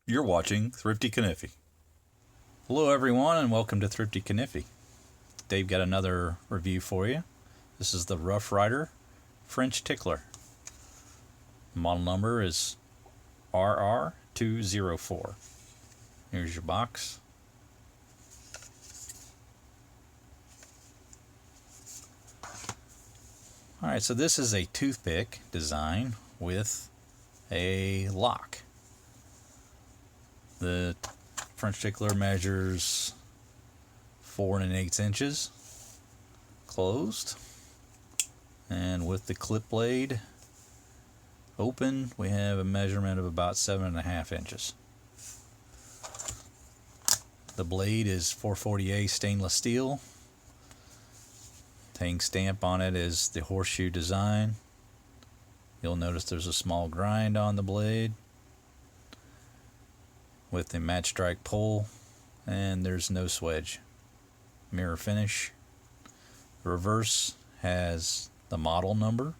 You're watching Thrifty Kaniffy. Hello everyone and welcome to Thrifty Kaniffy. Dave got another review for you. This is the Ryder French Tickler. The model number is RR204. Here's your box. Alright, so this is a toothpick design with a lock. The French Tickler measures 4 1/8 inches closed, and with the clip blade open we have a measurement of about 7.5 inches. The blade is 440A stainless steel. Hang stamp on it is the horseshoe design. You'll notice there's a small grind on the blade with the match strike pull, and there's no swedge. Mirror finish. The reverse has the model number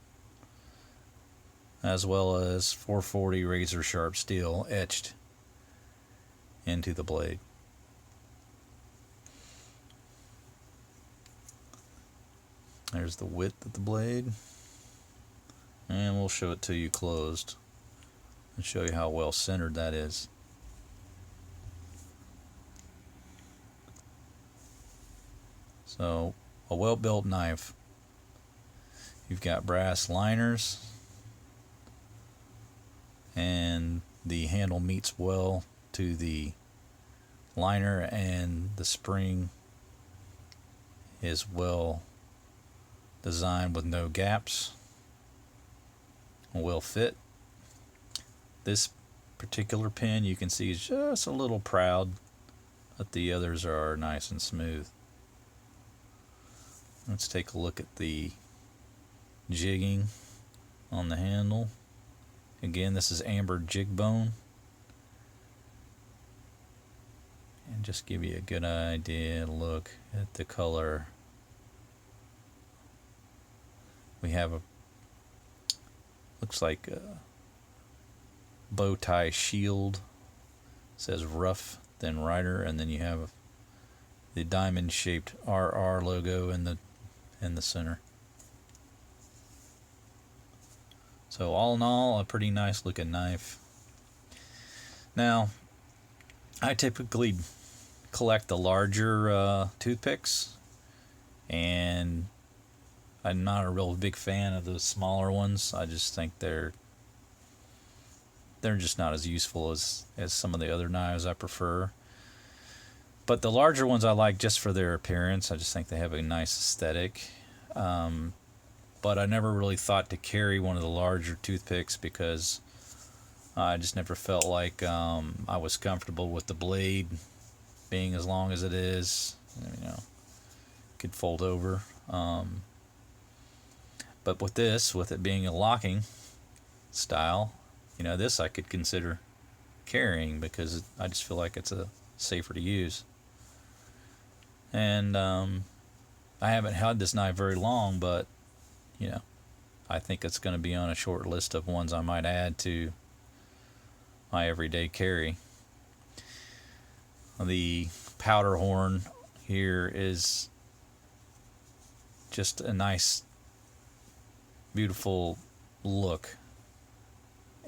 as well as 440 razor sharp steel etched into the blade. There's the width of the blade, and we'll show it to you closed and show you how well centered that is. So, a well-built knife. You've got brass liners, and the handle meets well to the liner, and the spring is well designed with no gaps. Will fit. This particular pin you can see is just a little proud, but the others are nice and smooth. Let's take a look at the jigging on the handle. Again, this is amber jig bone. And just give you a good idea, look at the color. We have a, looks like a bow tie shield. It says rough, then Ryder, and then you have the diamond shaped RR logo in the center. So all in all, a pretty nice looking knife. Now, I typically collect the larger toothpicks, and I'm not a real big fan of the smaller ones. I just think they're just not as useful as some of the other knives I prefer. But the larger ones I like just for their appearance. I just think they have a nice aesthetic. But I never really thought to carry one of the larger toothpicks because I just never felt like I was comfortable with the blade being as long as it is. You know, could fold over. But with this, with it being a locking style, you know, this I could consider carrying because I just feel like it's safer to use. And I haven't had this knife very long, but you know, I think it's going to be on a short list of ones I might add to my everyday carry. The powder horn here is just a nice, beautiful look.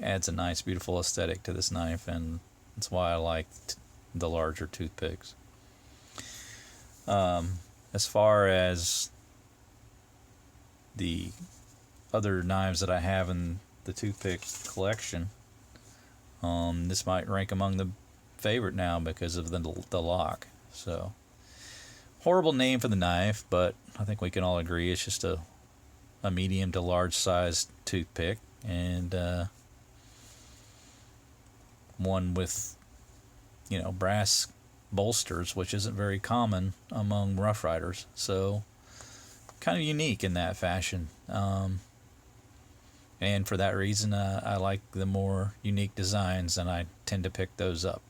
Adds a nice, beautiful aesthetic to this knife, and that's why I like the larger toothpicks. As far as the other knives that I have in the toothpick collection, this might rank among the favorite now because of the lock. So, horrible name for the knife, but I think we can all agree it's just a medium to large sized toothpick, and one with, you know, brass bolsters, which isn't very common among Rough Riders, so kind of unique in that fashion. And for that reason, I like the more unique designs, and I tend to pick those up.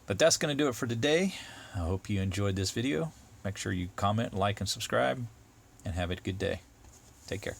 But that's going to do it for today. I hope you enjoyed this video. Make sure you comment, like, and subscribe, and have a good day. Take care.